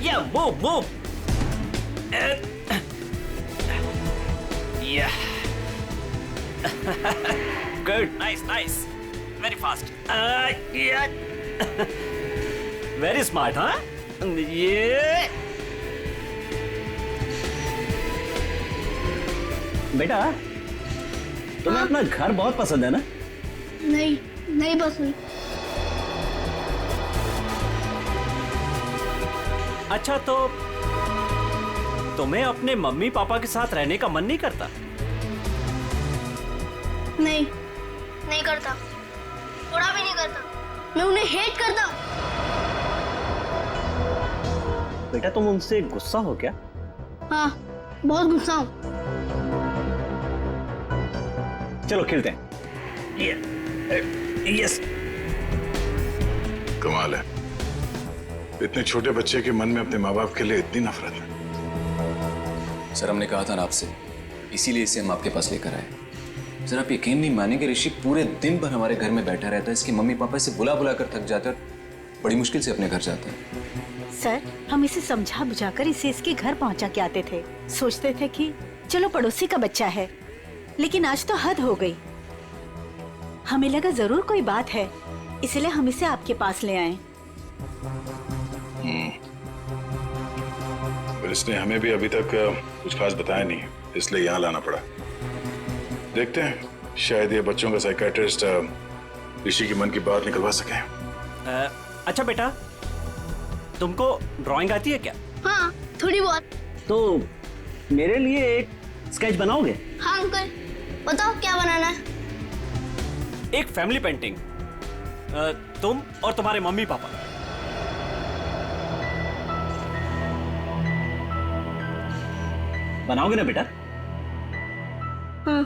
Yeah, move. Yeah. Good. Nice. Very fast. Yeah. Very smart, huh? Yeah. बेटा, तुम्हें अपना घर बहुत पसंद है ना? नहीं पसंद। अच्छा, तो तुम्हें अपने मम्मी पापा के साथ रहने का मन नहीं करता? नहीं करता, थोड़ा भी नहीं करता। मैं उन्हें हेट करता हूँ। बेटा, तुम उनसे गुस्सा हो क्या? हाँ, बहुत गुस्सा हूँ। चलो खेलते हैं। यस। कमाल है, इतने छोटे बच्चे के मन में अपने माँ बाप के लिए इतनी नफरत है। सर, हमने कहा था ना आपसे, इसीलिए इसे हम आपके पास लेकर आए। सर, आप यकीन नहीं मानेंगे, ऋषि पूरे दिन भर हमारे घर में बैठा रहता है। इसके मम्मी पापा इसे बुला बुला कर थक जाते हैं और बड़ी मुश्किल से अपने घर जाते हैं। सर, हम इसे समझा बुझाकर इसे इसके घर पहुंचा के आते थे। सोचते थे कि चलो पड़ोसी का बच्चा है, लेकिन आज तो हद हो गई। हमें लगा जरूर कोई बात है, इसलिए हम इसे आपके पास ले आए। पर इसने हमें भी अभी तक कुछ खास बताया नहीं, इसलिए यहाँ लाना पड़ा। देखते हैं, शायद ये बच्चों का साइकियाट्रिस्ट ऋषि की मन की बात निकलवा सके। अच्छा बेटा, तुमको ड्राइंग आती है क्या? हाँ, थोड़ी बहुत। तो मेरे लिए एक स्केच बनाओगे? हाँ अंकल, बताओ क्या बनाना है? एक फैमिली पेंटिंग, तुम और तुम्हारे मम्मी पापा। बनाओगे ना बेटा? हाँ।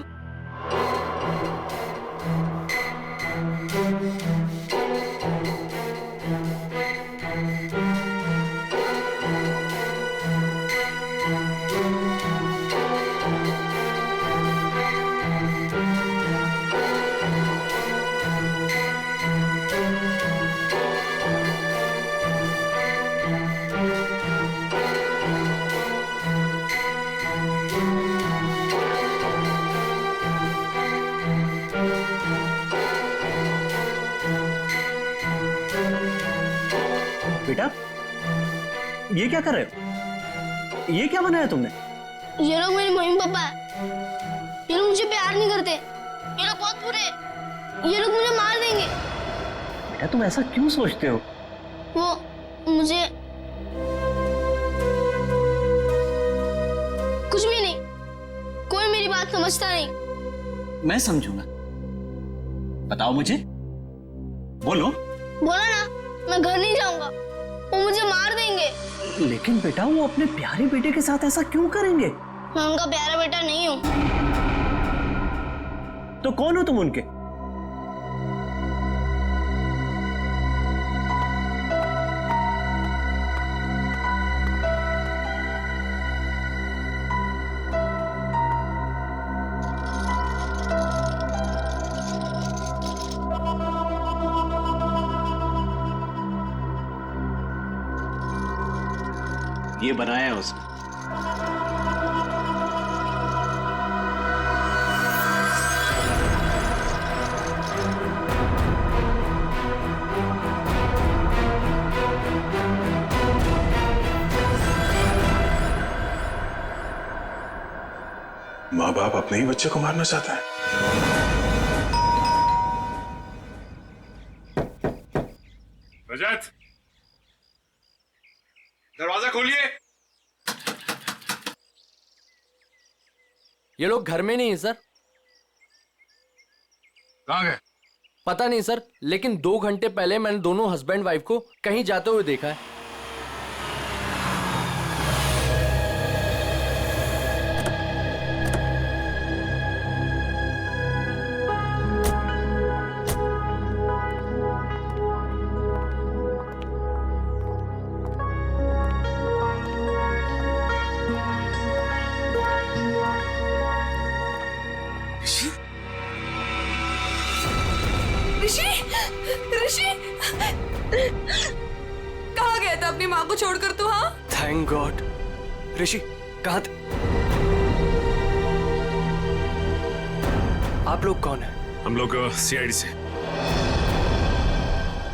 बेटा, ये क्या कर रहे हो? ये क्या बनाया तुमने? ये लोग मेरे मम्मी पापा है। ये लोग मुझे प्यार नहीं करते। ये लोग बहुत बुरे हैं। ये लोग मुझे मार देंगे। बेटा, तुम ऐसा क्यों सोचते हो? वो मुझे कुछ भी नहीं, कोई मेरी बात समझता नहीं। मैं समझूंगा। बताओ मुझे, बोलो। बोला ना, मैं घर नहीं जाऊंगा, वो मुझे मार देंगे। लेकिन बेटा, वो अपने प्यारे बेटे के साथ ऐसा क्यों करेंगे? मैं उनका प्यारा बेटा नहीं हूँ। तो कौन हो तुम उनके? ये बनाया है उसने। माँ बाप अपने ही बच्चे को मारना चाहते हैं। रजत, दरवाजा खोलिए। ये लोग घर में नहीं है सर। कहाँ गए? पता नहीं सर, लेकिन 2 घंटे पहले मैंने दोनों हस्बैंड वाइफ को कहीं जाते हुए देखा है। ऋषि, कहाँ माँ को छोड़कर तू? हाँ, थैंक गॉड। ऋषि कहाँ थे? आप लोग कौन है? हम लोग सीआईडी से।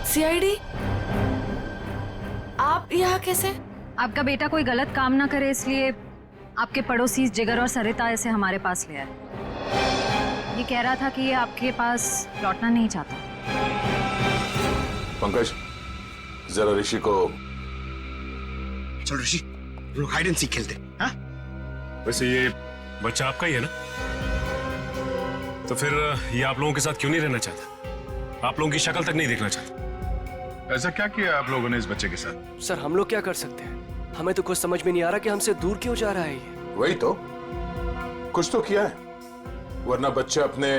सीआईडी? आप यहाँ कैसे? आपका बेटा कोई गलत काम ना करे इसलिए आपके पड़ोसी जिगर और सरिता इसे हमारे पास ले आए। ये कह रहा था कि ये आपके पास लौटना नहीं चाहता। पंकज, जरा ऋषि को। चलो ऋषि, लोग हाइड एंड सीक खेलते। हाँ? वैसे ये बच्चा आपका ही है ना? तो फिर ये आप लोगों के साथ क्यों नहीं रहना चाहता? आप लोगों की शक्ल तक नहीं देखना चाहता? ऐसा क्या किया आप लोगों ने इस बच्चे के साथ? सर हम लोग क्या कर सकते हैं? हमें तो कुछ समझ में नहीं आ रहा कि हमसे दूर क्यों जा रहा है ये। वही तो, कुछ तो किया है, वरना बच्चा अपने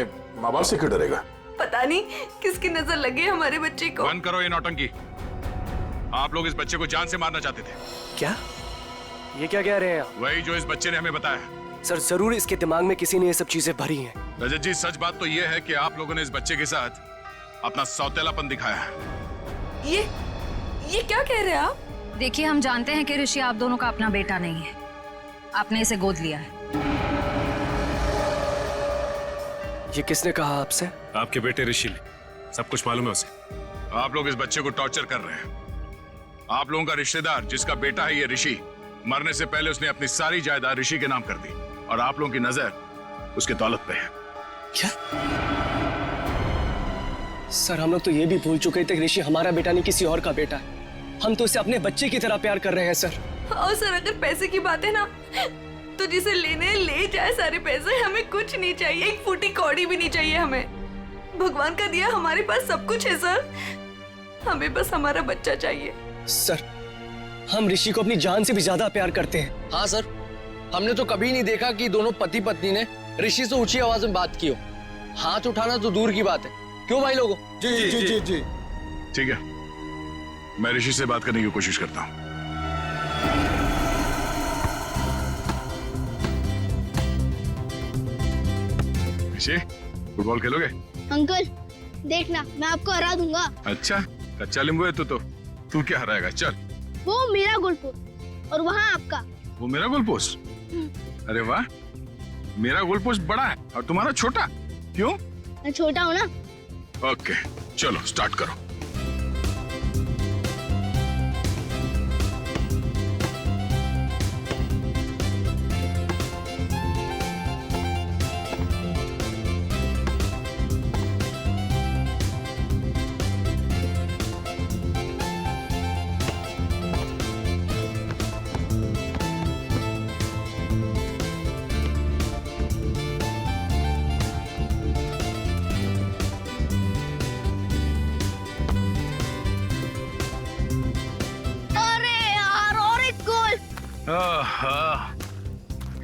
माँ बाप से क्यों डरेगा? पता नहीं किसकी नजर लगी है हमारे बच्चे को। बंद करो ये नौटंकी। आप लोग इस बच्चे को जान से मारना चाहते थे। क्या? ये क्या कह रहे हैं आप? वही जो इस बच्चे ने हमें बताया। सर जरूर इसके दिमाग में किसी ने ये सब चीजें भरी हैं। रजत जी, सच बात तो ये है कि आप लोगों ने इस बच्चे के साथ अपना सौतेलापन दिखाया है। ये क्या कह रहे हैं आप? देखिए, हम जानते हैं कि ऋषि आप दोनों का अपना बेटा नहीं है। आपने इसे गोद लिया है। ये किसने कहा आपसे? आपके बेटे ऋषि ने। सब कुछ मालूम है उसे। आप लोग इस बच्चे को टॉर्चर कर रहे हैं। आप लोगों का रिश्तेदार जिसका बेटा है ये ऋषि, मरने से पहले उसने अपनी सारी जायदाद ऋषि के नाम कर दी और आप लोगों की नजर उसके दौलत पे है। क्या? सर हम लोग तो ये भी भूल चुके थे कि ऋषि हमारा बेटा नहीं किसी और का बेटा है। हम तो उसे अपने बच्चे की तरह प्यार कर रहे हैं सर। और सर अगर पैसे की बात है ना, तो जिसे लेने ले जाए सारे पैसे, हमें कुछ नहीं चाहिए, एक फूटी कौड़ी भी नहीं चाहिए हमें। भगवान का दिया हमारे पास सब कुछ है सर, हमें बस हमारा बच्चा चाहिए। सर हम ऋषि को अपनी जान से भी ज्यादा प्यार करते हैं। हाँ सर, हमने तो कभी नहीं देखा कि दोनों पति पत्नी ने ऋषि से ऊंची आवाज में बात की हो। हाथ उठाना तो दूर की बात है। क्यों भाई लोगों? जी जी जी जी जी। ठीक है, मैं ऋषि से बात करने की कोशिश करता हूँ। ऋषि, फुटबॉल खेलोगे? अंकल देखना, मैं आपको हरा दूंगा। अच्छा, कच्चा नींबू है तू क्या हराएगा? चल। वो मेरा गोल पोस्ट और वहाँ आपका। वो मेरा गोल पोस्ट? अरे वाह, मेरा गोल पोस्ट बड़ा है और तुम्हारा छोटा। क्यों? मैं छोटा हूँ ना। ओके, चलो स्टार्ट करो।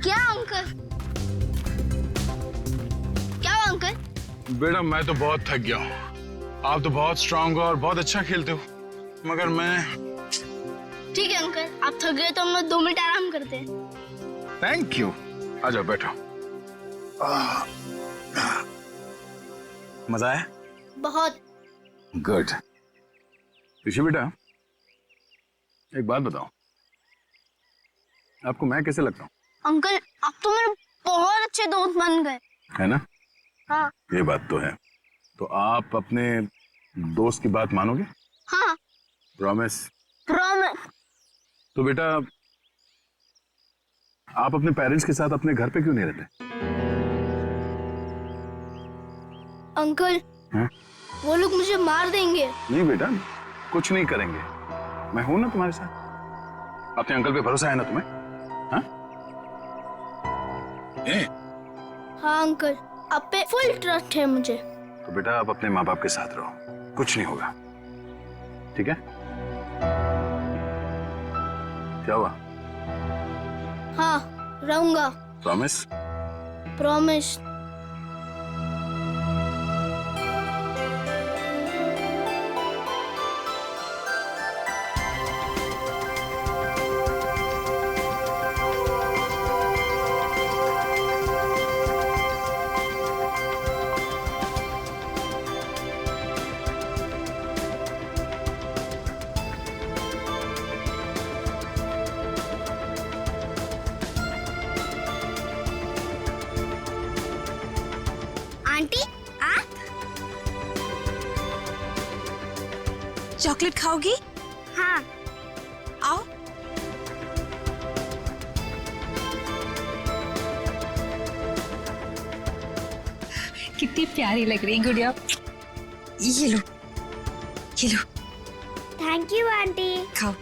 क्या अंकल? क्या हुआ अंकल? बेटा मैं तो बहुत थक गया हूँ। आप तो बहुत स्ट्रांग हो और बहुत अच्छा खेलते हो, मगर मैं। ठीक है अंकल, आप थक गए तो हम लोग 2 मिनट आराम करते हैं। Thank you. आ जाओ बैठो। मजा आया? बहुत। गुड। ऋषि बेटा, एक बात बताओ, आपको मैं कैसे लगता हूँ? अंकल आप तो मेरे बहुत अच्छे दोस्त बन गए, है ना? हाँ। ये बात तो है। तो आप अपने दोस्त की बात मानोगे? हाँ। प्रॉमिस? प्रॉमिस। तो बेटा आप अपने पेरेंट्स के साथ अपने घर पे क्यों नहीं रहते? अंकल है? वो लोग मुझे मार देंगे। नहीं बेटा, कुछ नहीं करेंगे, मैं हूं ना तुम्हारे साथ। अपने अंकल पे भरोसा है ना तुम्हें? हाँ? हाँ अंकल, आप पे फुल ट्रस्ट है मुझे। तो बेटा आप अपने माँ बाप के साथ रहो, कुछ नहीं होगा, ठीक है? क्या हुआ? हाँ रहूंगा। प्रॉमिस? प्रॉमिस। चॉकलेट खाओगी? हाँ। आओ। कितनी प्यारी लग रही गुड़िया। ये लो, ये लो। Thank you aunty. खाओ।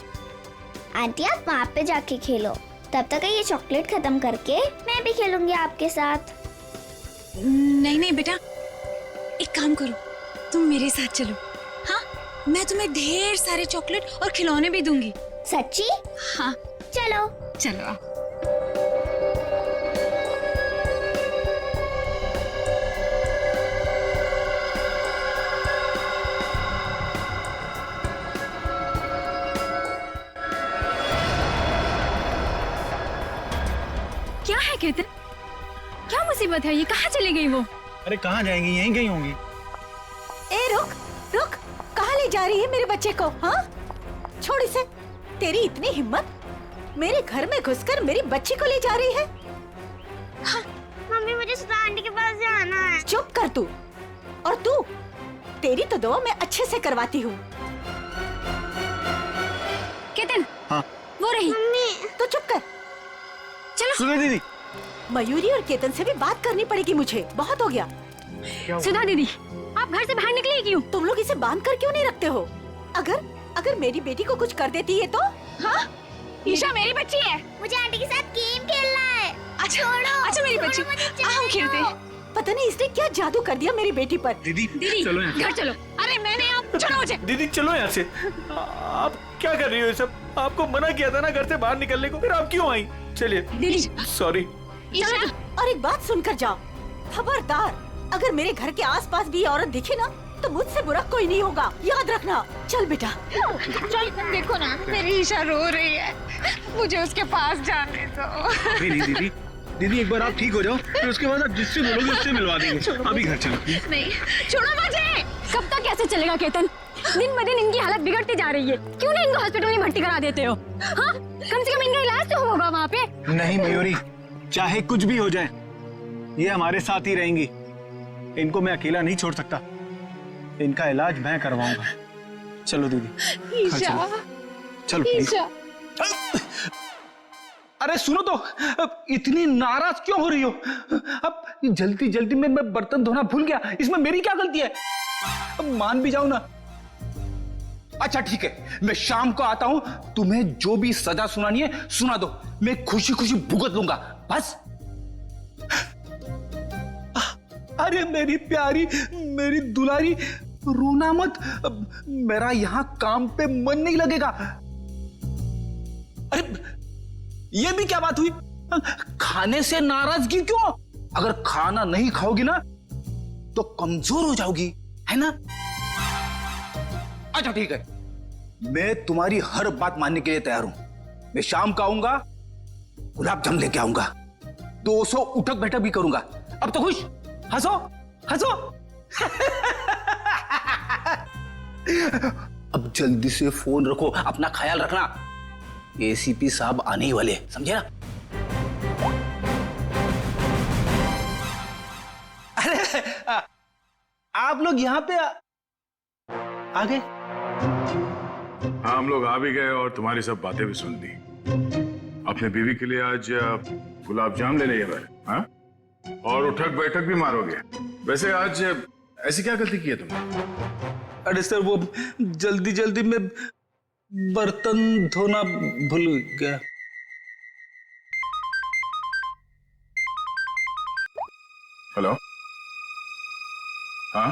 आंटी आप वहाँ पे जाके खेलो, तब तक ये चॉकलेट खत्म करके मैं भी खेलूंगी आपके साथ। नहीं नहीं बेटा, एक काम करो, तुम मेरे साथ चलो। हाँ, मैं तुम्हें ढेर सारे चॉकलेट और खिलौने भी दूंगी। सच्ची? हाँ चलो। चलो आओ। क्या है केतन? क्या मुसीबत है? ये कहाँ चली गई वो? अरे कहाँ जाएंगी, यहीं गई होंगी। ए रुक रुक, कहाँ ले जा रही है मेरे बच्चे को? हाँ, छोड़ इसे। तेरी इतनी हिम्मत, मेरे घर में घुसकर मेरी बच्ची को ले जा रही है? हाँ। मम्मी मुझे सुधा आंटी के पास जाना है। चुप कर तू। और तू, तेरी तो दुआ मैं अच्छे से करवाती हूँ। केतन। हाँ। वो रही। मम्मी। तो चुप कर। चलो। सुधा दीदी। मयूरी और केतन से भी बात करनी पड़ेगी मुझे, बहुत हो गया। सुधा दीदी, आप घर से बाहर निकली क्यों? तुम लोग इसे बांध कर क्यों नहीं रखते हो? अगर मेरी बेटी को कुछ कर देती है तो? हाँ? ईशा मेरी बच्ची है। मुझे आंटी के साथ गेम खेलना है। अच्छा मेरी बच्ची, हम खेलते हैं। पता नहीं इसने क्या जादू कर दिया मेरी बेटी पर। दीदी चलो यहाँ। घर चलो। अरे मैंने आप छोड़ो मुझे। दीदी चलो यहाँ से। आप क्या कर रही हो ये सब? आपको मना किया था ना घर से बाहर निकलने को, फिर आप क्यों आई? चलिए दीदी। सॉरी। और एक बात सुनकर जाओ, खबरदार, अगर मेरे घर के आसपास भी औरत दिखे ना तो मुझसे बुरा कोई नहीं होगा, याद रखना। चल बेटा चल। देखो ना मेरी ईशा रो रही है, मुझे उसके पास जाने दो। नहीं दीदी, दीदी एक बार आप ठीक हो जाओ, फिर उसके बाद आप जिससे बोलोगे उससे मिलवा देंगे। अभी घर चलो। नहीं, छोड़ो मुझे। कब तक कैसे चलेगा केतन? दिन ब दिन इनकी हालत बिगड़ती जा रही है। क्यों नहीं इनको हॉस्पिटल में भर्ती करा देते हो? हाँ, कम से कम इनका इलाज तो होगा वहाँ पे। नहीं मयूरी, चाहे कुछ भी हो जाए, ये हमारे साथ ही रहेंगी। इनको मैं अकेला नहीं छोड़ सकता, इनका इलाज मैं करवाऊंगा। चलो दीदी। ईशा, चलो प्लीज। अरे सुनो तो, इतनी नाराज क्यों हो रही हो? अब जल्दी जल्दी में मैं बर्तन धोना भूल गया, इसमें मेरी क्या गलती है? अब मान भी जाओ ना। अच्छा ठीक है, मैं शाम को आता हूं, तुम्हें जो भी सजा सुनानी है सुना दो, मैं खुशी खुशी भुगत लूंगा, बस। अरे मेरी प्यारी, मेरी दुलारी, रोना मत, मेरा यहां काम पे मन नहीं लगेगा। अरे ये भी क्या बात हुई? खाने से नाराजगी क्यों? अगर खाना नहीं खाओगी ना तो कमजोर हो जाओगी, है ना? अच्छा ठीक है, मैं तुम्हारी हर बात मानने के लिए तैयार हूं। मैं शाम को आऊंगा, गुलाब जामुन लेके आऊंगा, 200 उठक बैठक भी करूंगा। अब तो खुश, हंसो हंसो। अब जल्दी से फोन रखो, अपना ख्याल रखना, एसीपी साहब आने ही वाले, समझे ना? अरे आप लोग यहाँ पे आ गए? हाँ, हम लोग आ भी गए और तुम्हारी सब बातें भी सुन ली। अपने बीवी के लिए आज गुलाब जाम लेने गए, हाँ? और उठक बैठक भी मारोगे। वैसे आज ऐसी क्या गलती की है तुमने? अरे सर, वो जल्दी जल्दी में बर्तन धोना भूल गया। हेलो? हाँ,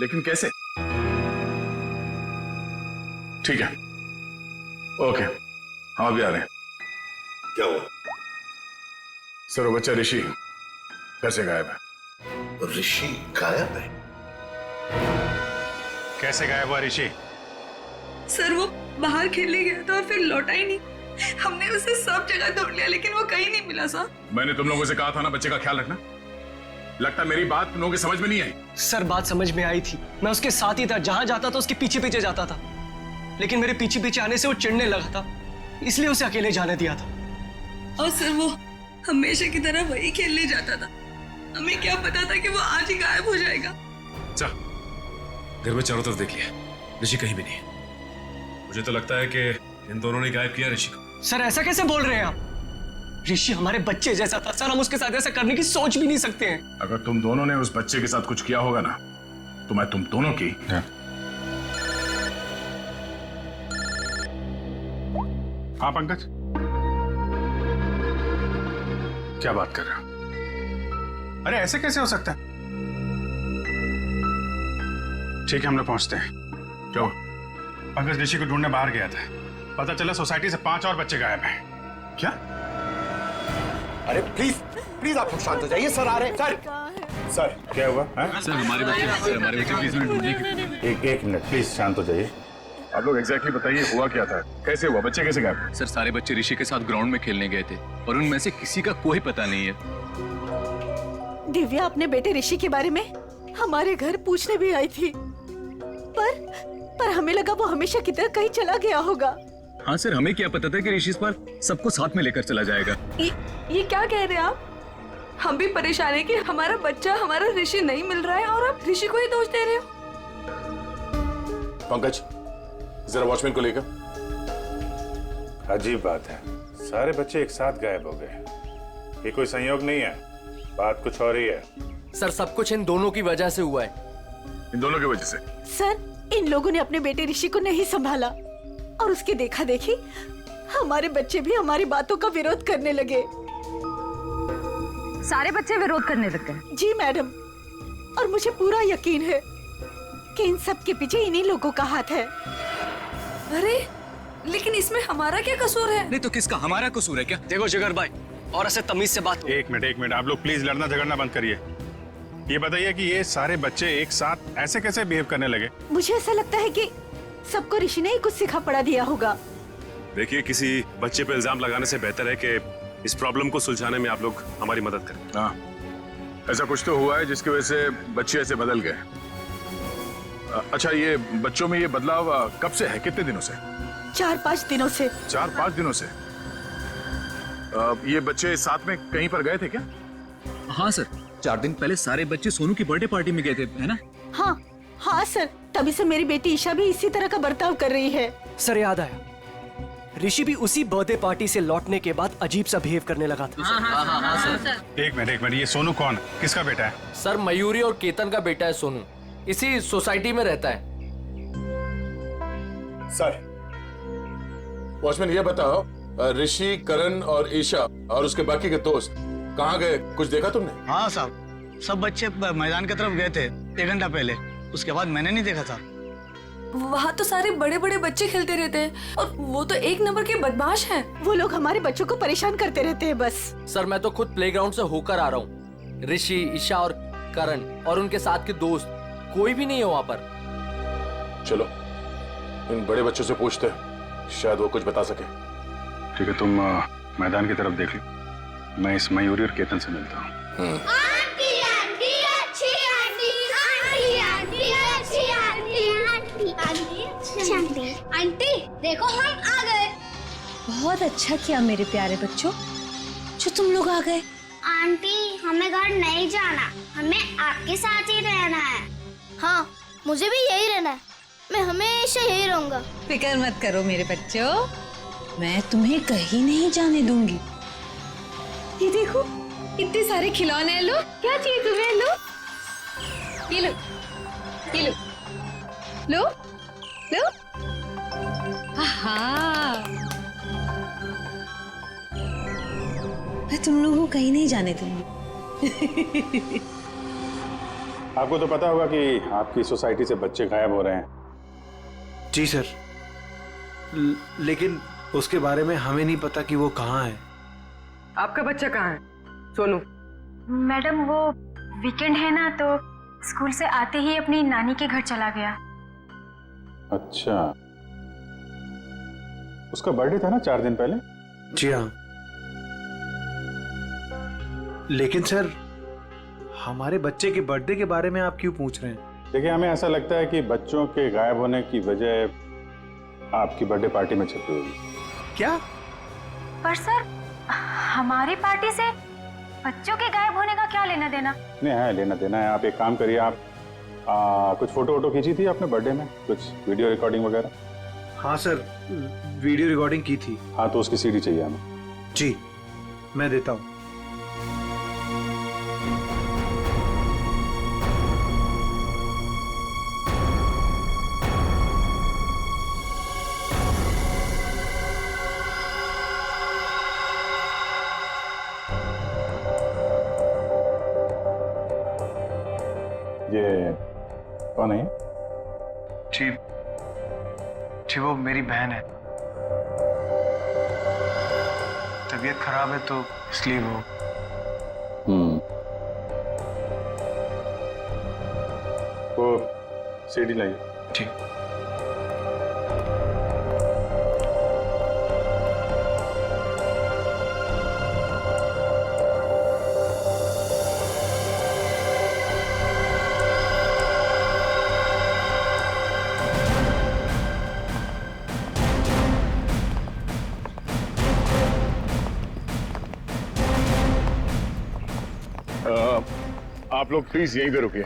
लेकिन कैसे? ठीक है, ओके, हम अभी आ रहे हैं। क्या हुआ? सर, वो बच्चा ऋषि घर से गायब है। ऋषि गायब है? कैसे गायब हुआ ऋषि? सर वो बाहर खेलने गया था और फिर लौटा ही नहीं। हमने उसे सब जगह ढूंढ लिया लेकिन वो कहीं नहीं मिला सर। मैंने तुम लोगों से कहा था ना बच्चे का ख्याल रखना। लगता मेरी बात तुम लोगों की समझ में नहीं आई। सर बात समझ में आई थी, मैं उसके साथ ही था, जहां जाता था उसके पीछे पीछे जाता था, लेकिन मेरे पीछे पीछे आने से वो चिढ़ने लगा था, इसलिए उसे अकेले जाने दिया था। और सर वो हमेशा की तरह वही खेलने जाता था, हमें क्या पता था कि वो आज ही गायब हो जाएगा। घर में चारों तरफ देख लिया, ऋषि कहीं भी नहीं है। मुझे तो लगता है कि इन दोनों ने गायब किया ऋषि को। सर ऐसा कैसे बोल रहे हैं आप? ऋषि हमारे बच्चे जैसा था सर, हम उसके साथ ऐसा करने की सोच भी नहीं सकते हैं। अगर तुम दोनों ने उस बच्चे के साथ कुछ किया होगा ना, तो मैं तुम दोनों की। हाँ पंकज, क्या बात कर रहे हो? अरे ऐसे कैसे हो सकता है? ठीक है, हम लोग पहुंचते हैं। क्यों? पंकज ऋषि को ढूंढने बाहर गया था, पता चला सोसाइटी से 5 और बच्चे गायब हैं। क्या? अरे प्लीज प्लीज आप लोग शांत हो जाइए, सर आ रहे हैं। सर क्या हुआ? सर हमारे बच्चे प्लीज मिनट ढूंढिए। एक मिनट प्लीज, शांत हो जाइए। आप लोग एग्जैक्टली बताइए, हुआ क्या था, कैसे हुआ, बच्चे कैसे गायब? सर सारे बच्चे ऋषि के साथ ग्राउंड में खेलने गए थे और उनमें से किसी का कोई पता नहीं है। दिव्या अपने बेटे ऋषि के बारे में हमारे घर पूछने भी आई थी, पर हमें लगा वो हमेशा की तरह कहीं चला गया होगा। हाँ सर, हमें क्या पता था कि ऋषि इस बार सबको साथ में लेकर चला जाएगा। ये क्या कह रहे हैं आप? हम भी परेशान हैं कि हमारा बच्चा, हमारा ऋषि नहीं मिल रहा है और आप ऋषि को ही दोष दे रहे हो। पंकज जरा वॉचमैन को लेकर। अजीब बात है, सारे बच्चे एक साथ गायब हो गए। ये कोई संयोग नहीं है, बात कुछ और ही है। सर सब कुछ इन दोनों की वजह से हुआ है। इन दोनों की वजह से? सर इन लोगों ने अपने बेटे ऋषि को नहीं संभाला और उसकी देखा देखी हमारे बच्चे भी हमारी बातों का विरोध करने लगे। सारे बच्चे विरोध करने लग गए? जी मैडम, और मुझे पूरा यकीन है कि इन सब के पीछे इन्हीं लोगों का हाथ है। अरे लेकिन इसमें हमारा क्या कसूर है? नहीं तो किसका हमारा कसूर है क्या? देखो जिगर भाई, और ऐसे तमीज से बात। एक मिनट, आप लोग प्लीज लड़ना झगड़ना बंद करिए। ये बताइए कि ये सारे बच्चे एक साथ ऐसे कैसे बिहेव करने लगे? मुझे ऐसा लगता है कि सबको ऋषि ने ही कुछ सिखा पड़ा दिया होगा। देखिए, किसी बच्चे पे इल्जाम लगाने से बेहतर है कि इस प्रॉब्लम को सुलझाने में आप लोग हमारी मदद करें। हाँ, ऐसा कुछ तो हुआ है जिसकी वजह से बच्चे ऐसे बदल गए। अच्छा, ये बच्चों में ये बदलाव कब से है, कितने दिनों से? 4-5 दिनों से। 4-5 दिनों से? ये बच्चे साथ में कहीं पर गए थे क्या? हाँ सर, 4 दिन पहले सारे बच्चे सोनू की बर्थडे पार्टी में गए थे, है ना? हाँ सर, तभी से मेरी बेटी ईशा भी इसी तरह का बर्ताव कर रही है। सर याद आया, ऋषि भी उसी बर्थडे पार्टी से लौटने के बाद अजीब सा बिहेव करने लगा था। एक मिनट, ये सोनू कौन, किसका बेटा है? सर मयूरी और केतन का बेटा है सोनू, इसी सोसाइटी में रहता है। सर वॉचमैन ये बताओ, ऋषि, करण और ईशा और उसके बाकी के दोस्त कहाँ गए, कुछ देखा तुमने? हाँ साहब, सब बच्चे मैदान की तरफ गए थे 1 घंटा पहले, उसके बाद मैंने नहीं देखा था। वहाँ तो सारे बड़े बड़े बच्चे खेलते रहते हैं और वो तो एक नंबर के बदमाश हैं। वो लोग हमारे बच्चों को परेशान करते रहते हैं बस। सर मैं तो खुद प्लेग्राउंड से होकर आ रहा हूँ। ऋषि, ईशा और करण और उनके साथ के दोस्त कोई भी नहीं है वहाँ पर। चलो इन बड़े बच्चों से पूछते हैं, शायद वो कुछ बता सके। ठीक है, तुम मैदान की तरफ देख लो, मैं इस मयूरी और केतन से मिलता हूँ। आंटी आंटी अच्छी आंटी, आंटी आंटी अच्छी आंटी, आंटी आंटी अच्छी आंटी। आंटी देखो हम आ गए। बहुत अच्छा किया मेरे प्यारे बच्चों जो तुम लोग आ गए। आंटी हमें घर नहीं जाना, हमें आपके साथ ही रहना है। हाँ मुझे भी यही रहना है, मैं हमेशा यही रहूंगा। फिक्र मत करो मेरे बच्चों, मैं तुम्हें कहीं नहीं जाने दूंगी। ये देखो इतने सारे खिलौने हैं, लो क्या चाहिए तुम्हें, लो ये लो, ये लो, लो लो। हाँ मैं तुम लोगों को कहीं नहीं जाने दूंगी। आपको तो पता होगा कि आपकी सोसाइटी से बच्चे गायब हो रहे हैं। जी सर, लेकिन उसके बारे में हमें नहीं पता कि वो कहाँ है। आपका बच्चा कहाँ है सोनू? मैडम वो वीकेंड है ना, तो स्कूल से आते ही अपनी नानी के घर चला गया। अच्छा, उसका बर्थडे था ना 4 दिन पहले? जी हाँ, लेकिन सर हमारे बच्चे के बर्थडे के बारे में आप क्यों पूछ रहे हैं? देखिए, हमें ऐसा लगता है कि बच्चों के गायब होने की वजह आपकी बर्थडे पार्टी में छिपी हुई। क्या? पर सर हमारी पार्टी से बच्चों के गायब होने का क्या लेना देना? नहीं है, लेना देना है। आप एक काम करिए, आप कुछ फोटो वोटो खींची थी आपने बर्थडे में, कुछ वीडियो रिकॉर्डिंग वगैरह? हाँ सर, वीडियो रिकॉर्डिंग की थी। हाँ तो उसकी सीडी चाहिए हमें। जी मैं देता हूँ। ये कौन है? जी जी वो मेरी बहन है। तबीयत खराब है तो इसलिए वो। वो सीडी लाइए। ठीक। आप लोग प्लीज यहीं पे रुकिए,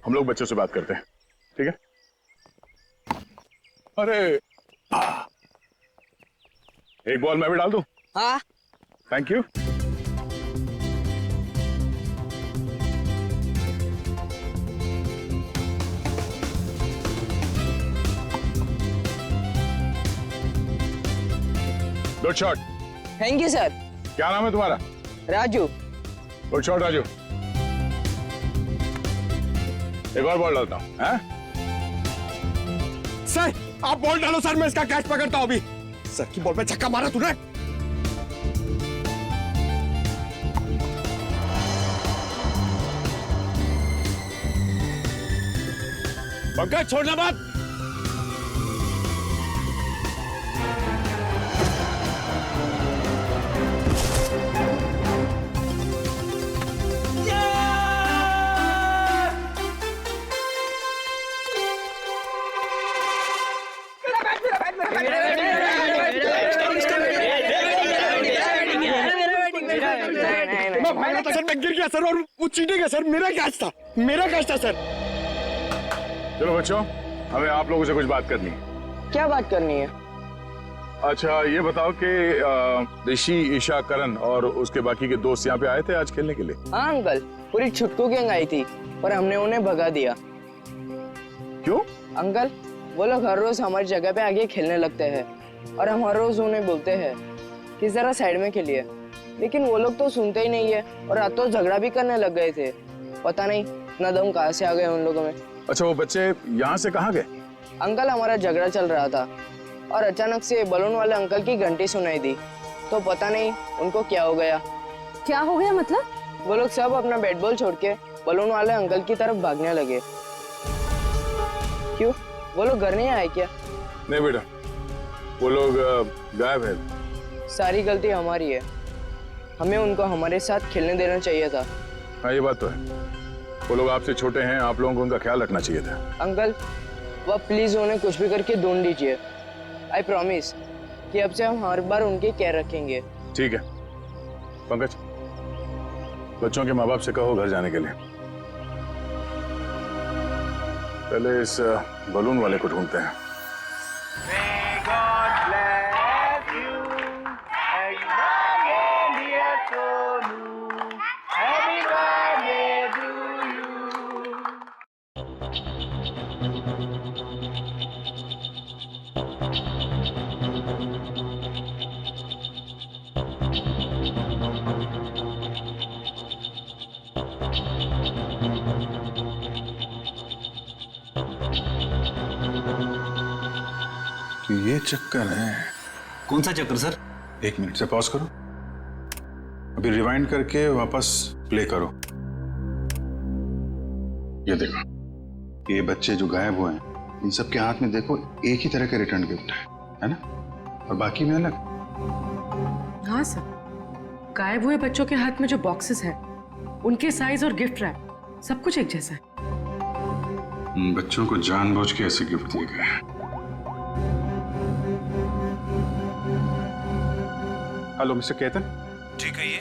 हम लोग बच्चों से बात करते हैं, ठीक है? अरे एक बॉल मैं भी डाल दूं? हाँ। Thank you. Good shot. Thank you sir. क्या नाम है तुम्हारा? राजू। Good shot Raju. एक और बॉल डालता हूं। सर आप बॉल डालो सर, मैं इसका कैच पकड़ता हूं अभी। सर की बॉल पे छक्का मारा तूने। पंकज छोड़ना मत। सर मैं गिर गया सर, और वो चीटिंग है सर, मेरा कैच था सर। चलो बच्चों, हमें आप लोगों से कुछ बात करनी है। क्या बात करनी है? अच्छा ये बताओ कि ऋषि, ईशा, करण और उसके बाकी के दोस्त यहाँ पे आए थे आज खेलने के लिए? हाँ अंकल, पूरी छुटकू गैंग आई थी पर हमने उन्हें भगा दिया। क्यों? अंकल वो लोग हर रोज हमारी जगह पे आगे खेलने लगते हैं और हम हर रोज उन्हें बोलते हैं कि जरा साइड में खेलिए, लेकिन वो लोग तो सुनते ही नहीं है और रात तो झगड़ा भी करने लग गए थे। पता नहीं इतना दम कहाँ से आ गए उन लोगों में। अच्छा वो बच्चे यहाँ से कहाँ गए? अंकल हमारा झगड़ा चल रहा था और अचानक से बलून वाले अंकल की घंटी सुनाई दी, तो पता नहीं उनको क्या हो गया। क्या हो गया मतलब? वो लोग सब अपना बैट बॉल छोड़ के बलून वाले अंकल की तरफ भागने लगे। क्यों, वो लोग घर नहीं आए क्या? नहीं बेटा, वो लोग गायब है। सारी गलती हमारी है, हमें उनको हमारे साथ खेलने देना चाहिए था। हाँ ये बात तो है, वो लोग आपसे छोटे हैं, आप लोगों को उनका ख्याल रखना चाहिए था। अंकल वो प्लीज उन्हें कुछ भी करके ढूंढ लीजिए। आई प्रॉमिस कि अब से हम हर बार उनकी केयर रखेंगे। ठीक है पंकज, बच्चों के माँ बाप से कहो घर जाने के लिए। पहले इस बलून वाले को ढूंढते हैं। तो ये चक्कर है। कौन सा चक्कर सर? एक मिनट से पॉज करो, अभी रिवाइंड करके वापस प्ले करो। ये देखो, ये बच्चे जो गायब हुए हैं इन सब के हाथ में देखो एक ही तरह के रिटर्न गिफ्ट है ना, और बाकी में अलग। हाँ सर, गायब हुए बच्चों के हाथ में जो बॉक्सेस हैं उनके साइज और गिफ्ट रैप सब कुछ एक जैसा है। बच्चों को जानबूझ के ऐसे गिफ्ट दिए गए हैं। Hello mister Ketan. जी कहिए।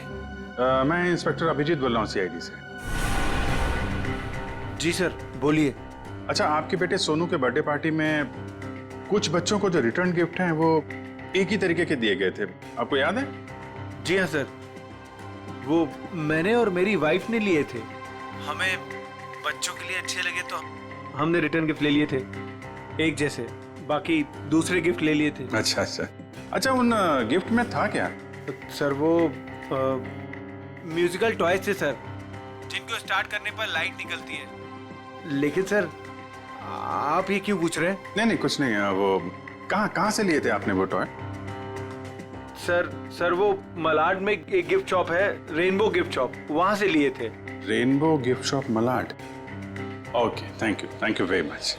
मैं इंस्पेक्टर अभिजीत बोल रहा हूँ CID से। जी सर, बोलिए। अच्छा, आपके बेटे सोनू के बर्थडे पार्टी में कुछ बच्चों को जो रिटर्न गिफ्ट हैं वो एक ही तरीके के दिए गए थे, आपको याद है? जी हाँ सर, वो मैंने और मेरी वाइफ ने लिए थे। हमें बच्चों के लिए अच्छे लगे तो हमने रिटर्न गिफ्ट ले लिए थे एक जैसे, बाकी दूसरे गिफ्ट ले लिए थे। अच्छा अच्छा अच्छा, उन गिफ्ट में था क्या? सर वो म्यूजिकल टॉयज थे सर, जिनको स्टार्ट करने पर लाइट निकलती है। लेकिन सर आप ये क्यों पूछ रहे हैं? नहीं कुछ नहीं, वो कहाँ से लिए थे आपने वो टॉय? सर वो मलाड में एक गिफ्ट शॉप है, रेनबो गिफ्ट शॉप, वहां से लिए थे। Rainbow gift shop Malad? Okay, thank you very much.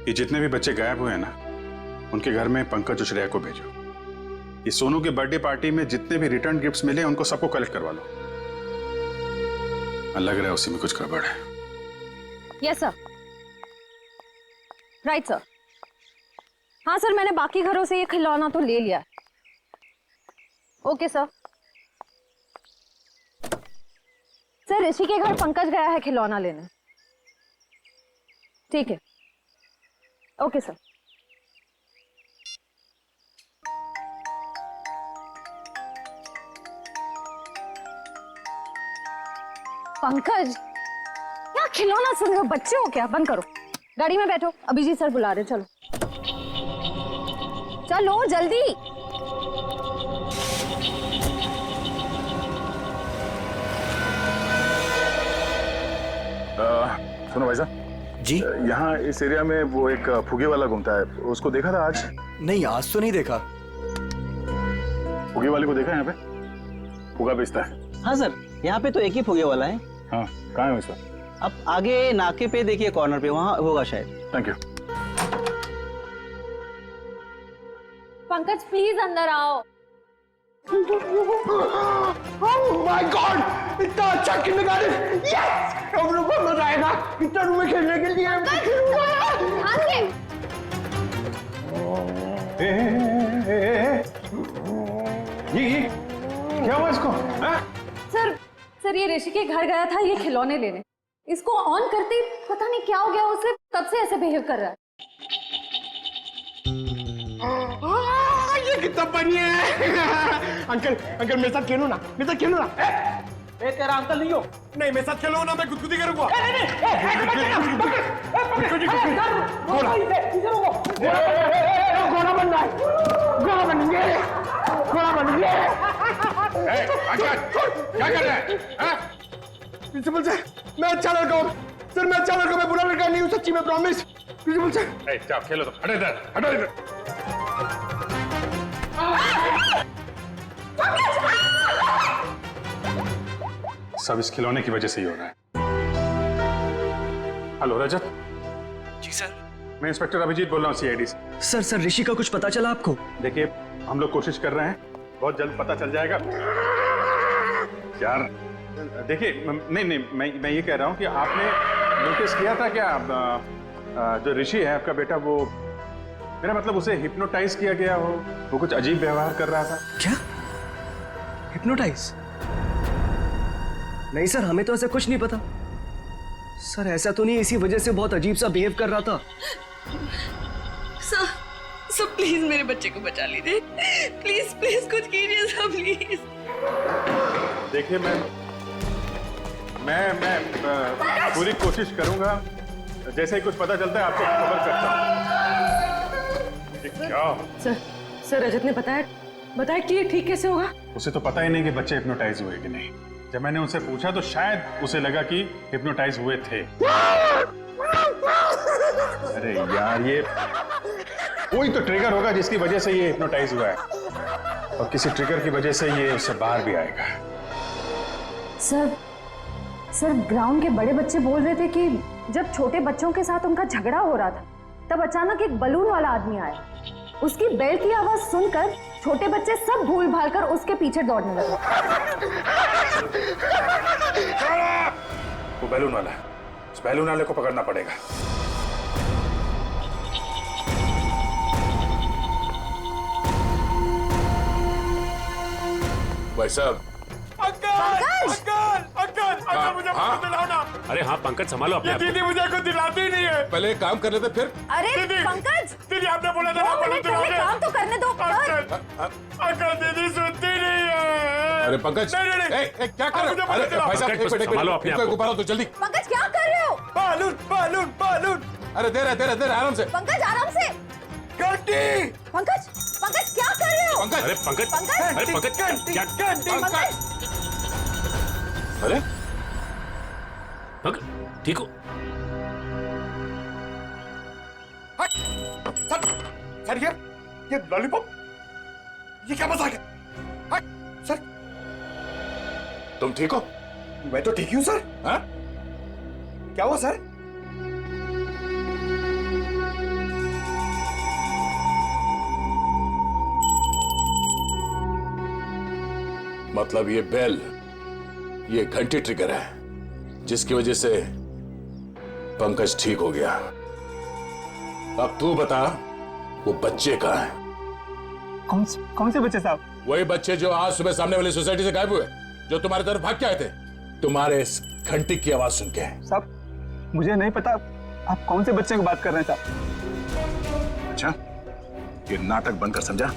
ये जितने भी बच्चे गायब हुए हैं ना, उनके घर में पंकज और श्रेया को भेजो। ये सोनू के बर्थडे पार्टी में जितने भी रिटर्न गिफ्ट्स मिले उनको सबको कलेक्ट करवा लो। लग रहा है उसी में कुछ गड़बड़ है। Yes sir, right sir. हाँ सर, मैंने बाकी घरों से ये खिलौना तो ले लिया। Okay sir. सर ऋषि के घर पंकज गया है खिलौना लेने। ठीक है, ओके सर। पंकज, क्या खिलौना सुन रहे हो? बच्चे हो क्या? बंद करो, गाड़ी में बैठो, अभिजीत सर बुला रहे। चलो चलो जल्दी। सुनो भाई साहब जी, यहाँ इस एरिया में वो एक फुगे वाला घूमता है, उसको देखा था आज? नहीं, आज तो नहीं देखा। फुगे वाले को देखा यहाँ पे? फुगा बेचता है? हाँ सर, यहाँ पे तो एक ही फुगे वाला है। हाँ, कहाँ है उसका? अब आगे नाके पे देखिए, कॉर्नर पे, वहाँ होगा शायद। Thank you. पंकज प्लीज अंदर आओ। Oh my God! इतना अच्छा किंडरगार्टन! Yes! हम लोग को मजा आएगा इतना रूम में खेलने के लिए। ये क्या हुआ इसको? सर ये ऋषि के घर गया था ये खिलौने लेने, इसको ऑन करते ही पता नहीं क्या हो गया उसे, तब से ऐसे बिहेव कर रहा है। ये कितना बढ़िया है। अंकल मेरे साथ खेलो ना, मेरे साथ खेलो ना। ए तेरा अंकल नहीं हो? नहीं, मेरे साथ खेलो ना, मैं गुदगुदी करूंगा। घोड़ा बनना है, घोड़ा बनेंगे, घोड़ा बनेंगे। क्या कर रहा है? प्रिंसिपल सर, मैं अच्छा लड़का हूँ सर, मैं अच्छा लड़का, मैं बुरा लड़का नहीं हूँ, सच्ची में प्रॉमिस। प्रिंसिपल सर जाओ खेलो, तो हटो इधर, हटो इधर। सब इस खिलौने की वजह से ही हो रहा है। हेलो रजत। जी सर। मैं इंस्पेक्टर अभिजीत बोल रहा हूँ सीआईडी से। सर ऋषि का कुछ पता चला आपको? देखिए, हम लोग कोशिश कर रहे हैं, बहुत जल्द पता चल जाएगा यार। देखिए, नहीं मैं ये कह रहा हूँ कि आपने नोटिस किया था क्या जो ऋषि है आपका बेटा, वो मेरा मतलब उसे हिप्नोटाइज किया गया हो, वो कुछ अजीब व्यवहार कर रहा था। क्या? हिप्नोटाइज? नहीं सर, हमें तो ऐसा कुछ नहीं पता। सर ऐसा तो नहीं, इसी वजह से बहुत अजीब सा बिहेव कर रहा था। सर प्लीज मेरे बच्चे को बचा लीजिए, प्लीज कुछ कीजिए सर, प्लीज। देखिए, मैं पूरी कोशिश करूंगा, जैसे ही कुछ पता चलता है आपको खबर करता हूँ। क्या? सर रजत ने बताया कि ये ठीक कैसे होगा? उसे तो पता ही नहीं कि बच्चे हिप्नोटाइज हुए कि नहीं। जब मैंने उनसे पूछा तो शायद उसे लगा कि हिप्नोटाइज हुए थे। अरे यार, ये कोई तो ट्रिगर होगा जिसकी वजह से ये हिप्नोटाइज हुआ है, और किसी ट्रिगर की वजह से ये उससे बाहर भी आएगा। सर ग्राउंड के बड़े बच्चे बोल रहे थे कि जब छोटे बच्चों के साथ उनका झगड़ा हो रहा था, तब अचानक एक बलून वाला आदमी आया। उसकी बेल्ट की आवाज सुनकर छोटे बच्चे सब भूल भाल कर उसके पीछे दौड़ने लगे। वो बैलून वाला है, उस बैलून वाले को पकड़ना पड़ेगा। भाई साहब। अंकल मुझे कुछ दिलाओ ना। अरे हाँ पंकज संभालो अपने ये आप को। दीदी मुझे कुछ दिलाती ही नहीं है। पहले एक काम कर लेते फिर। अरे दीदी, पंकज, दीदी आपने बोला था ना बलून दिलाओगे। काम तो करने दो। अंकल दीदी सुनती नहीं है। अरे पंकज, क्या कर रहे हो? अरे भाई साहब एक मिनट, गुब्बारा तो जल्दी। पंकज क्या कर रहे हो? Balloon balloon balloon. अरे दे रहे आराम से। पंकज आराम से। घंटी। पंकज पंकज क्या कर रहे हो? पंकज, अरे पंकज, अरे पंकज क्या? पंकज अरे पंकज ठीक हो? सर ये लॉलीपॉप, ये क्या मजाक है? सर तुम ठीक हो? मैं तो ठीक ही हूँ सर। हाँ? क्या हुआ सर? मतलब ये बेल, ये घंटी ट्रिगर है जिसकी वजह से पंकज ठीक हो गया। अब तू बता वो बच्चे कहाँ हैं? कौन से बच्चे साहब? वही बच्चे जो आज सुबह सामने वाली सोसाइटी से गायब हुए, जो तुम्हारी तरफ भाग के आए थे तुम्हारे इस घंटी की आवाज सुन के। साहब मुझे नहीं पता आप कौन से बच्चे की बात कर रहे हैं साहब। अच्छा ये नाटक बंद कर, समझा?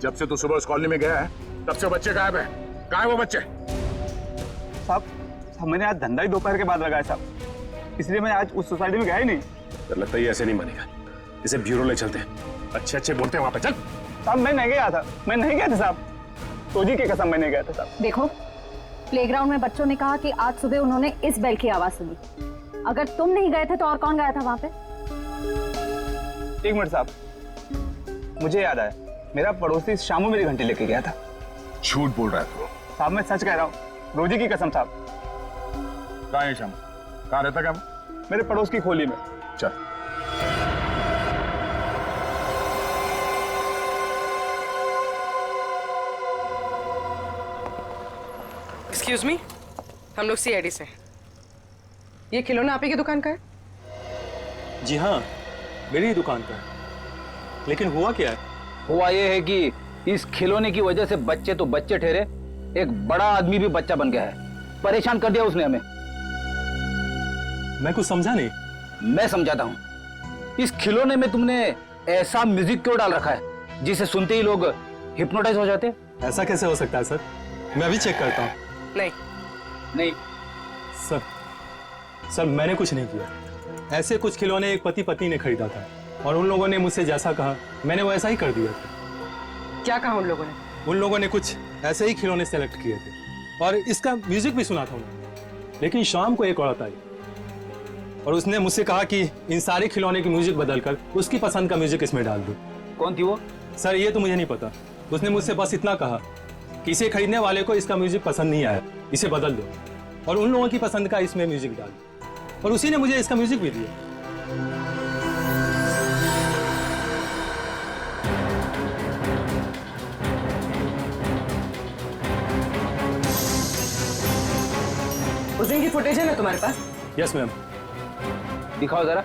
जब से तू सुबह उस कॉलोनी में गया है तब से बच्चे गायब है। कहाँ है वो बच्चे? साहब मैंने आज धंधा ही दोपहर के बाद लगाया साहब, इसलिए मैं आज उस सोसाइटी में गया ही नहीं। तो लगता है ये ऐसे नहीं मानेगा, इसे ब्यूरो ले चलते हैं। अच्छे बोलते हैं वहां पे, चल। साहब मैं नहीं गया था, मैं नहीं गया था साहब, तोजी की कसम मैं नहीं गया था साहब। देखो, प्लेग्राउंड में बच्चों ने कहा कि आज सुबह उन्होंने इस बेल की आवाज सुनी। अगर तुम नहीं गए थे तो और कौन गया था वहां पे? एक मिनट साहब, मुझे याद आया, मेरा पड़ोसी शामू मेरी घंटी लेके गया था। झूठ बोल रहा है तू। साहब मैं सच कह रहा हूँ, रोजी की कसम साहब। कहाँ है शामू? कहाँ रहता क्या? मेरे पड़ोस की खोली में। चल। एक्सक्यूज मी, हम लोग सीआईडी से। ये खिलौना आप ही की दुकान का है? जी हाँ, मेरी ही दुकान का है। लेकिन हुआ क्या है? हुआ ये है कि इस खिलौने की वजह से बच्चे तो बच्चे ठहरे, एक बड़ा आदमी भी बच्चा बन गया है। परेशान कर दिया उसने हमें। मैं कुछ समझा नहीं। मैं समझाता हूँ। इस खिलौने में तुमने ऐसा म्यूजिक क्यों डाल रखा है जिसे सुनते ही लोग हिप्नोटाइज हो जाते? ऐसा कैसे हो सकता है सर? मैं अभी चेक करता हूँ। नहीं सर मैंने कुछ नहीं किया। ऐसे कुछ खिलौने एक पति पत्नी ने खरीदा था और उन लोगों ने मुझसे जैसा कहा मैंने वैसा ही कर दिया था। क्या कहा उन लोगों ने? उन लोगों ने कुछ ऐसे ही खिलौने सेलेक्ट किए थे और इसका म्यूजिक भी सुना था उन्होंने। लेकिन शाम को एक औरत आई और उसने मुझसे कहा कि इन सारे खिलौने की म्यूजिक बदलकर उसकी पसंद का म्यूजिक इसमें डाल दो। कौन थी वो? सर ये तो मुझे नहीं पता। उसने मुझसे बस इतना कहा कि इसे खरीदने वाले को इसका म्यूजिक पसंद नहीं आया, इसे बदल दो और उन लोगों की पसंद का इसमें म्यूजिक डाल दो। और उसी ने मुझे इसका म्यूजिक भी दिया। उस दिन की फुटेज है ना तुम्हारे पास? Yes ma'am. दिखाओ जरा।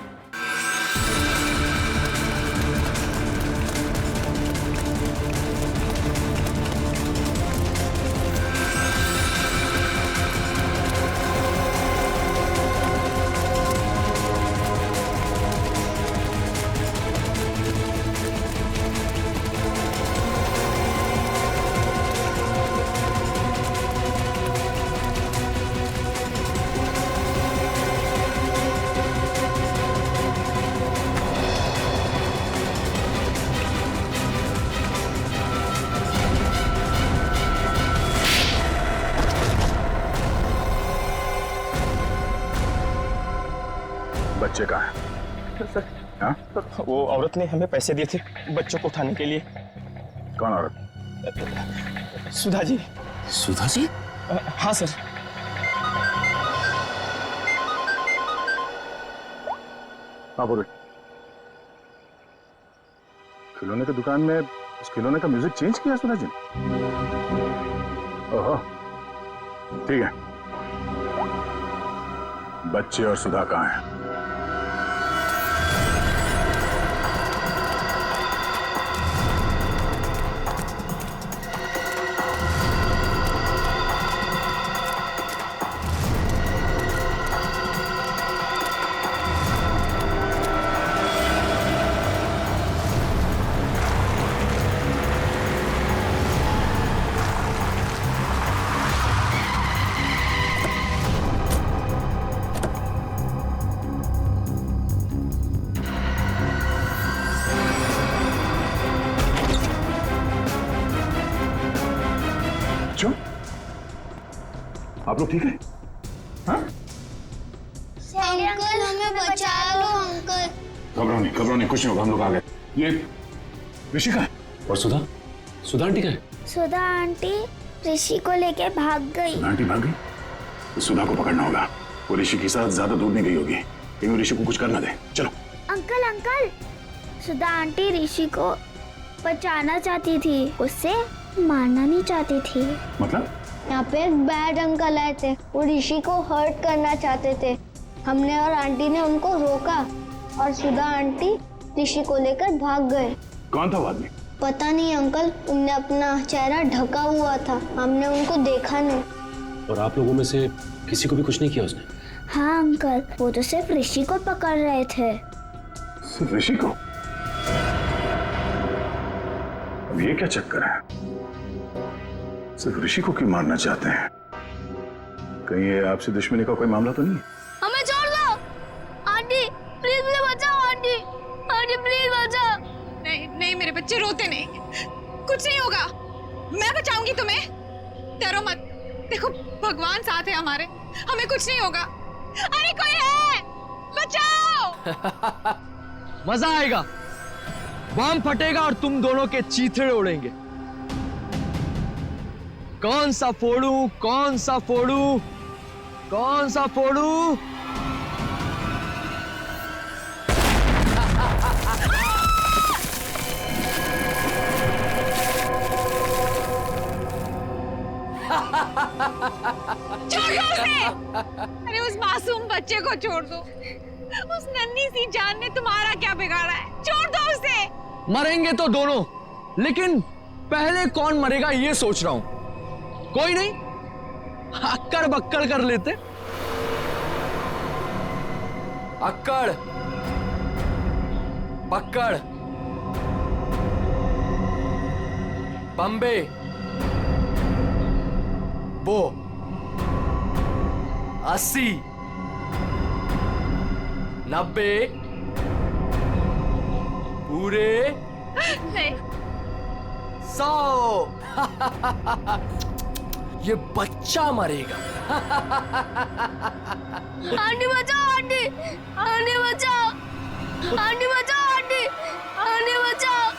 बच्चे कहाँ हैं? सर, हाँ? वो औरत ने हमें पैसे दिए थे बच्चों को उठाने के लिए। कौन औरत? सुधा जी। सुधा जी? हाँ सर। हाँ बोलो। खिलौने की दुकान में उस खिलौने का म्यूजिक चेंज किया सुधा जी? ओहो, ठीक है। बच्चे और सुधा कहाँ हैं? आप लोग ठीक है? हाँ? अंकल हमें बचा लो अंकल। घबराओ नहीं, कुछ नहीं होगा, हम लोग आ गए। ये ऋषि का है और सुधा आंटी का है। सुधा आंटी ऋषि को लेके भाग गई। आंटी भाग गई तो सुधा को पकड़ना होगा। वो ऋषि के साथ ज्यादा दूर नहीं गई होगी, कहीं ऋषि को कुछ करना दे। चलो। अंकल सुधा आंटी ऋषि को बचाना चाहती थी, उससे मारना नहीं चाहती थी। मतलब? यहाँ पे एक बैड अंकल आए थे, वो ऋषि को हर्ट करना चाहते थे। हमने और आंटी ने उनको रोका और सुधा आंटी ऋषि को लेकर भाग गए। कौन था वो आदमी? पता नहीं अंकल, उनने अपना चेहरा ढका हुआ था, हमने उनको देखा नहीं। और आप लोगों में से किसी को भी कुछ नहीं किया उसने? हाँ अंकल, वो तो सिर्फ ऋषि को पकड़ रहे थे। सिर्फ ऋषि को? अब ये क्या चक्कर है? सिर्फ ऋषि को क्यों मारना चाहते हैं? कहीं ये आपसे दुश्मनी का कोई मामला तो नहीं? हमें छोड़ दो आंटी, प्लीज मुझे बचाओ आंटी, आंटी प्लीज बचाओ। नहीं मेरे बच्चे रोते नहीं, कुछ नहीं होगा, मैं बचाऊंगी तुम्हें, डरो मत। देखो भगवान साथ है हमारे, हमें कुछ नहीं होगा। अरे कोई है, बचाओ। मजा आएगा, बम फटेगा और तुम दोनों के चीथड़े उड़ेंगे। कौन सा फोड़ू? छोड़ दो उसे। अरे उस मासूम बच्चे को छोड़ दो, उस नन्ही सी जान ने तुम्हारा क्या बिगाड़ा है, छोड़ दो उसे। मरेंगे तो दोनों, लेकिन पहले कौन मरेगा ये सोच रहा हूं। कोई नहीं, अक्कड़ बक्कड़ कर लेते। अक्कड़ बक्कड़ बम्बे बो 80 90 पूरे नहीं 100। ये बच्चा मरेगा। आंटी बचाओ आंटी, आंटी बचाओ, आंटी बचाओ आंटी, आंटी बचाओ।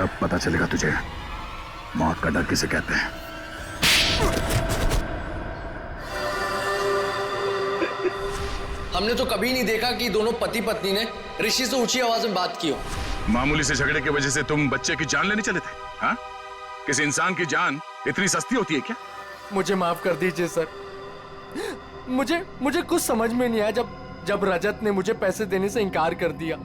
अब पता चलेगा तुझे मौत का डर किसे कहते हैं। हमने तो कभी नहीं देखा कि दोनों पति पत्नी ने ऋषि से ऊंची आवाज में बात की हो। मामूली से झगड़े की वजह से तुम बच्चे की जान लेने चले थे? हाँ? किसी इंसान की जान इतनी सस्ती होती है क्या? मुझे माफ कर दीजिए सर, मुझे कुछ समझ में नहीं आया जब रजत ने मुझे पैसे देने से इनकार कर दिया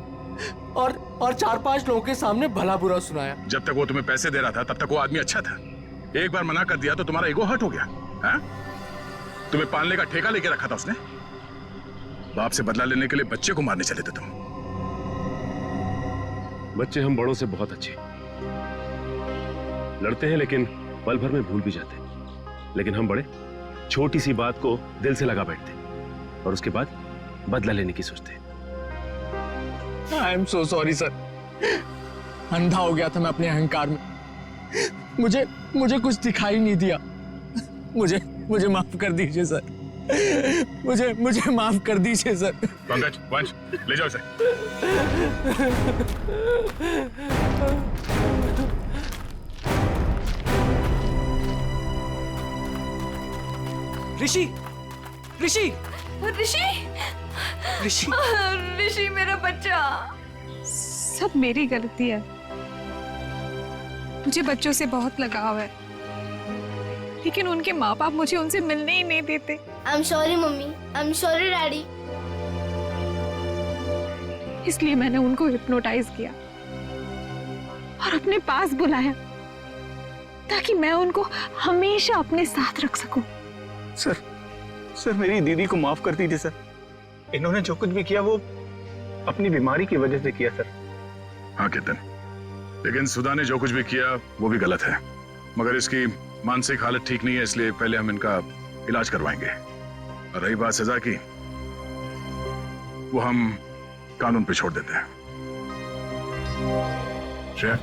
और 4-5 लोगों के सामने भला बुरा सुनाया। जब तक वो तुम्हें पैसे दे रहा था तब तक वो आदमी अच्छा था। एक बार मना कर दिया तो तुम्हारा ईगो हर्ट हो गया। हाँ? तुम्हें पालने का ठेका लेके रखा था उसने। बाप से बदला लेने के लिए बच्चे को मारने चले थे तुम। बच्चे हम बड़ों से बहुत अच्छे लड़ते हैं, लेकिन पल भर में भूल भी जाते हैं। लेकिन हम बड़े छोटी सी बात को दिल से लगा बैठते हैं और उसके बाद बदला लेने की सोचते हैं। I am so sorry sir, अंधा हो गया था मैं अपने अहंकार में। मुझे कुछ दिखाई नहीं दिया। मुझे माफ कर दीजिए सर। मुझे माफ कर दीजिए सर। पंकज, वंश, ले जाओ इसे। ऋषि ऋषि ऋषि ऋषि ऋषि मेरा बच्चा। सब मेरी गलती है। मुझे बच्चों से बहुत लगाव है, लेकिन उनके माँ बाप मुझे उनसे मिलने ही नहीं देते। I am sorry mummy, I am sorry daddy. इसलिए मैंने उनको हिप्नोटाइज किया और अपने पास बुलाया ताकि मैं उनको हमेशा अपने साथ रख सकूं। सर मेरी दीदी को माफ कर दीजिए सर। इन्होंने जो कुछ भी किया वो अपनी बीमारी की वजह से किया सर। हाँ केतन, लेकिन सुधा ने जो कुछ भी किया वो भी गलत है। मगर इसकी मानसिक हालत ठीक नहीं है, इसलिए पहले हम इनका इलाज करवाएंगे। और रही बात सजा की, वो हम कानून पे छोड़ देते हैं। श्रेया,